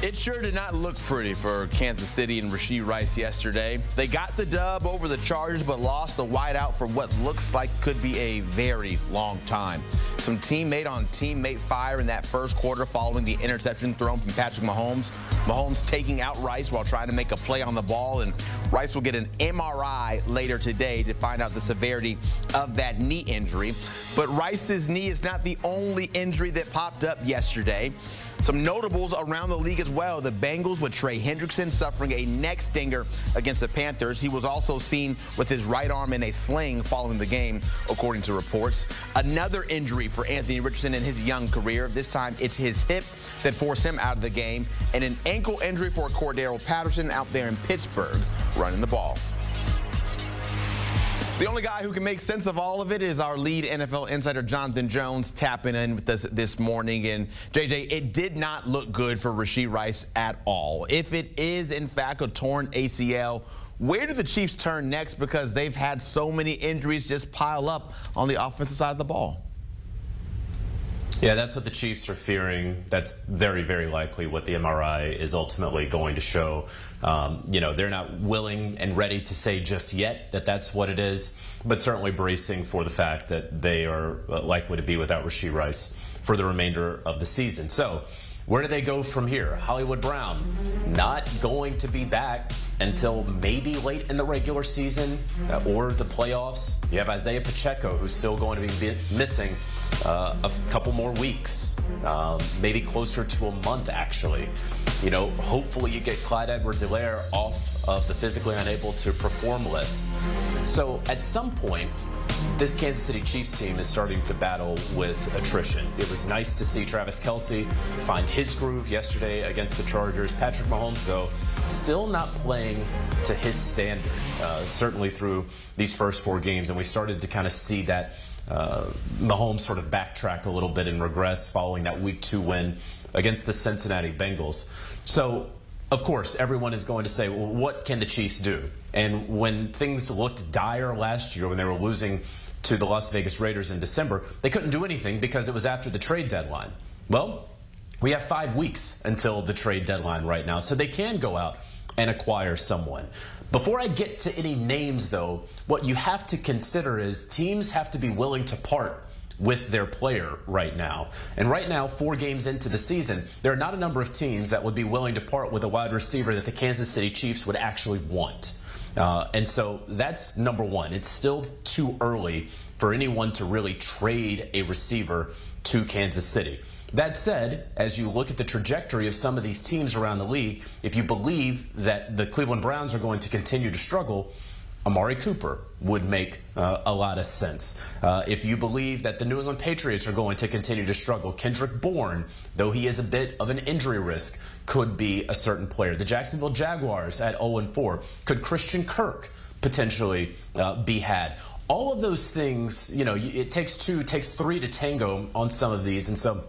It sure did not look pretty for Kansas City and Rashee Rice yesterday. They got the dub over the Chargers, but lost the wideout for what looks like could be a very long time. Some teammate on teammate fire in that first quarter following the interception thrown from Patrick Mahomes. Mahomes taking out Rice while trying to make a play on the ball, and Rice will get an MRI later today to find out the severity of that knee injury. But Rice's knee is not the only injury that popped up yesterday. Some notables around the league as well. The Bengals with Trey Hendrickson suffering a neck stinger against the Panthers. He was also seen with his right arm in a sling following the game, according to reports. Another injury for Anthony Richardson in his young career. This time it's his hip that forced him out of the game. And an ankle injury for Cordero Patterson out there in Pittsburgh running the ball. The only guy who can make sense of all of it is our lead NFL insider, Jonathan Jones, tapping in with us this morning. And, JJ, it did not look good for Rashee Rice at all. If it is, in fact, a torn ACL, where do the Chiefs turn next? Because they've had so many injuries just pile up on the offensive side of the ball. Yeah, that's what the Chiefs are fearing. That's very, very likely what the MRI is ultimately going to show. They're not willing and ready to say just yet that that's what it is, but certainly bracing for the fact that they are likely to be without Rashee Rice for the remainder of the season. So where do they go from here? Hollywood Brown not going to be back until maybe late in the regular season or the playoffs. You have Isaiah Pacheco, who's still going to be missing a couple more weeks, maybe closer to a month, actually. Hopefully you get Clyde Edwards-Helaire off of the physically unable to perform list. So at some point, this Kansas City Chiefs team is starting to battle with attrition. It was nice to see Travis Kelce find his groove yesterday against the Chargers. Patrick Mahomes, though, still not playing to his standard, certainly through these first 4 games. And we started to kind of see that Mahomes sort of backtrack a little bit and regress following that Week 2 win against the Cincinnati Bengals. So, of course, everyone is going to say, well, what can the Chiefs do? And when things looked dire last year, when they were losing to the Las Vegas Raiders in December, they couldn't do anything because it was after the trade deadline. Well, we have 5 weeks until the trade deadline right now, so they can go out and acquire someone. Before I get to any names, though, what you have to consider is teams have to be willing to part with their player right now. And right now, 4 games into the season, there are not a number of teams that would be willing to part with a wide receiver that the Kansas City Chiefs would actually want. And so that's number one. It's still too early for anyone to really trade a receiver to Kansas City. That said, as you look at the trajectory of some of these teams around the league, if you believe that the Cleveland Browns are going to continue to struggle, Amari Cooper would make a lot of sense. If you believe that the New England Patriots are going to continue to struggle, Kendrick Bourne, though he is a bit of an injury risk, could be a certain player. The Jacksonville Jaguars at 0-4. Could Christian Kirk potentially be had? All of those things, it takes 2, it takes 3 to tango on some of these. And so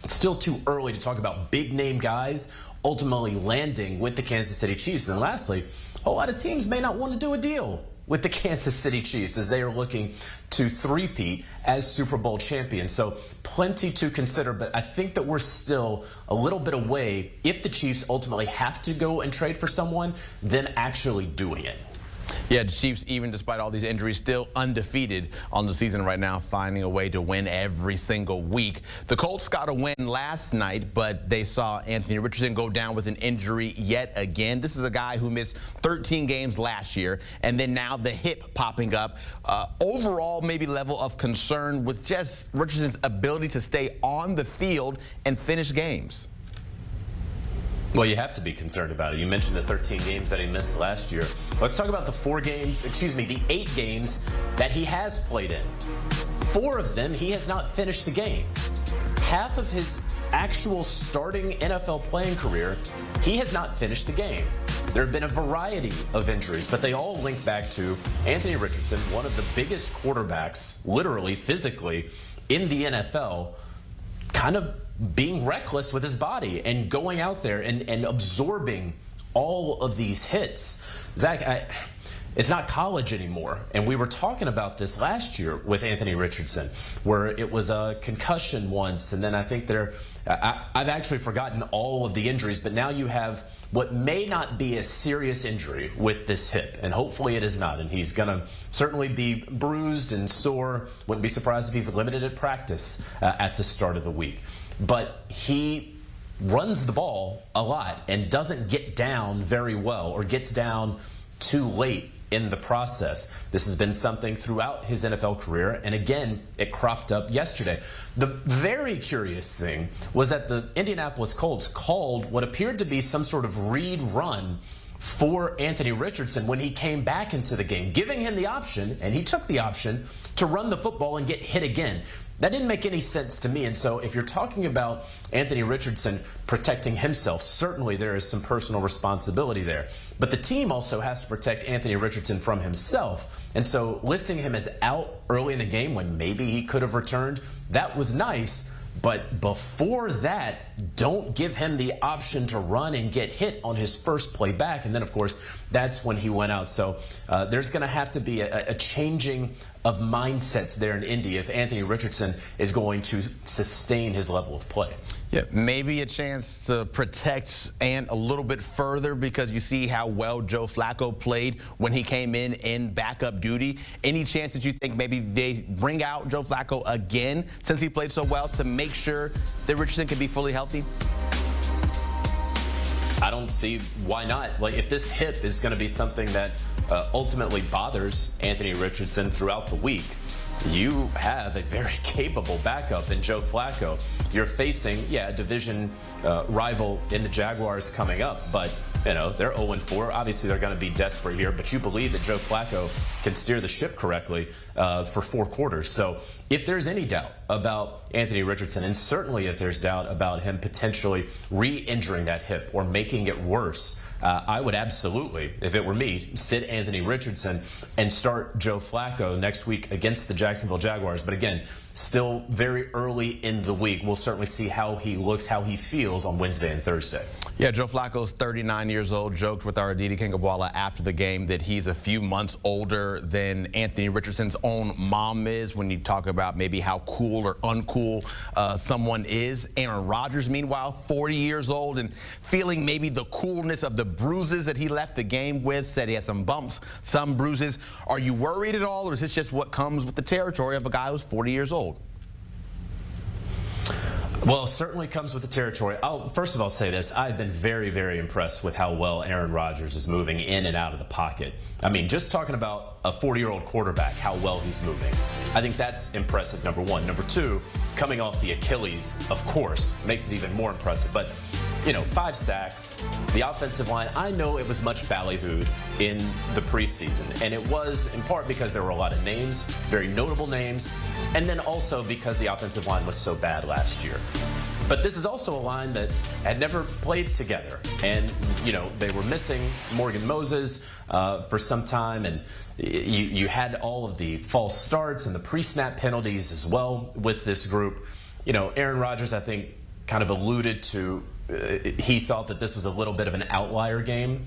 it's still too early to talk about big name guys ultimately landing with the Kansas City Chiefs. And then lastly, a whole lot of teams may not want to do a deal with the Kansas City Chiefs as they are looking to three-peat as Super Bowl champions. So plenty to consider, but I think that we're still a little bit away, if the Chiefs ultimately have to go and trade for someone, then actually doing it. Yeah, the Chiefs, even despite all these injuries, still undefeated on the season right now, finding a way to win every single week. The Colts got a win last night, but they saw Anthony Richardson go down with an injury yet again. This is a guy who missed 13 games last year, and then now the hip popping up. Overall, maybe level of concern with just Richardson's ability to stay on the field and finish games. Well, you have to be concerned about it. You mentioned the 13 games that he missed last year. Let's talk about the 8 games that he has played in. 4 of them, he has not finished the game. Half of his actual starting NFL playing career, he has not finished the game. There have been a variety of injuries, but they all link back to Anthony Richardson, one of the biggest quarterbacks, literally, physically, in the NFL, kind of being reckless with his body and going out there and absorbing all of these hits. Zach, It's not college anymore. And we were talking about this last year with Anthony Richardson, where it was a concussion once, and then I think I've actually forgotten all of the injuries, but now you have what may not be a serious injury with this hip, and hopefully it is not. And he's going to certainly be bruised and sore. Wouldn't be surprised if he's limited at practice at the start of the week. But he runs the ball a lot and doesn't get down very well, or gets down too late in the process. This has been something throughout his NFL career, and again, it cropped up yesterday. The very curious thing was that the Indianapolis Colts called what appeared to be some sort of read run for Anthony Richardson when he came back into the game, giving him the option, and he took the option, to run the football and get hit again. That didn't make any sense to me. And so if you're talking about Anthony Richardson protecting himself, certainly there is some personal responsibility there. But the team also has to protect Anthony Richardson from himself. And so listing him as out early in the game when maybe he could have returned, that was nice. But before that, don't give him the option to run and get hit on his first play back. And then, of course, that's when he went out. So there's going to have to be a changing of mindsets there in Indy if Anthony Richardson is going to sustain his level of play. Yeah, maybe a chance to protect Ant a little bit further, because you see how well Joe Flacco played when he came in backup duty. Any chance that you think maybe they bring out Joe Flacco again, since he played so well, to make sure that Richardson can be fully healthy? I don't see why not. Like, if this hip is going to be something that ultimately bothers Anthony Richardson throughout the week, you have a very capable backup in Joe Flacco. You're facing, a division rival in the Jaguars coming up, but they're 0-4. Obviously, they're going to be desperate here, but you believe that Joe Flacco can steer the ship correctly for 4 quarters. So if there's any doubt about Anthony Richardson, and certainly if there's doubt about him potentially re-injuring that hip or making it worse, I would absolutely, if it were me, sit Anthony Richardson and start Joe Flacco next week against the Jacksonville Jaguars. But again, still very early in the week. We'll certainly see how he looks, how he feels on Wednesday and Thursday. Yeah, Joe Flacco's 39 years old. Joked with our Aditi Kingabwala after the game that he's a few months older than Anthony Richardson's own mom is, when you talk about maybe how cool or uncool someone is. Aaron Rodgers, meanwhile, 40 years old and feeling maybe the coolness of the bruises that he left the game with. Said he had some bumps, some bruises. Are you worried at all, or is this just what comes with the territory of a guy who's 40 years old? Well, it certainly comes with the territory. I'll first of all say this. I've been very, very impressed with how well Aaron Rodgers is moving in and out of the pocket. I mean, just talking about a 40-year-old quarterback, how well he's moving. I think that's impressive, number one. Number two, coming off the Achilles, of course, makes it even more impressive. But 5 sacks, the offensive line, I know it was much ballyhooed in the preseason, and it was in part because there were a lot of names, very notable names, and then also because the offensive line was so bad last year. But this is also a line that had never played together, and they were missing Morgan Moses for some time, and you had all of the false starts and the pre-snap penalties as well with this group. Aaron Rodgers, I think, kind of alluded to he thought that this was a little bit of an outlier game.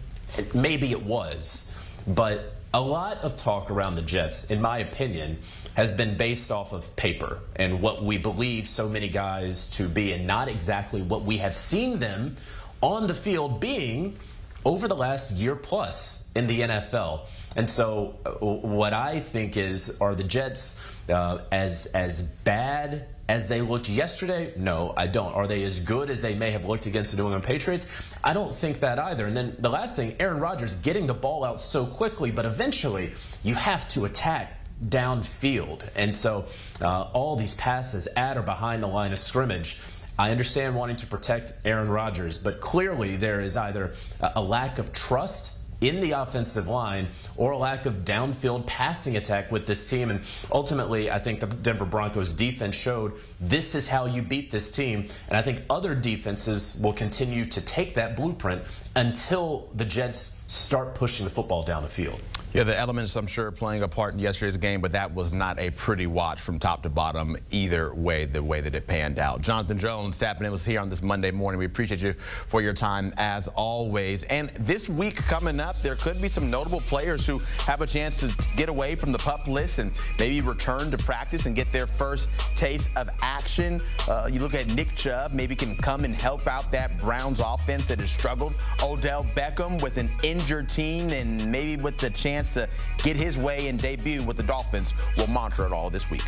Maybe it was, but a lot of talk around the Jets, in my opinion, has been based off of paper and what we believe so many guys to be, and not exactly what we have seen them on the field being over the last year plus in the NFL. And so what I think are the Jets as bad as they looked yesterday? No, I don't. Are they as good as they may have looked against the New England Patriots? I don't think that either. And then the last thing, Aaron Rodgers getting the ball out so quickly, but eventually you have to attack downfield. And so all these passes at or behind the line of scrimmage, I understand wanting to protect Aaron Rodgers, but clearly there is either a lack of trust in the offensive line or a lack of downfield passing attack with this team. And ultimately, I think the Denver Broncos defense showed this is how you beat this team. And I think other defenses will continue to take that blueprint until the Jets start pushing the football down the field. Yeah, the elements, I'm sure, playing a part in yesterday's game, but that was not a pretty watch from top to bottom either way, the way that it panned out. Jonathan Jones tapping in with us here on this Monday morning. We appreciate you for your time as always. And this week coming up, there could be some notable players who have a chance to get away from the PUP list and maybe return to practice and get their first taste of action. You look at Nick Chubb, maybe can come and help out that Browns offense that has struggled. Odell Beckham with an injured team and maybe with the chance to get his way and debut with the Dolphins. We'll monitor it all this week.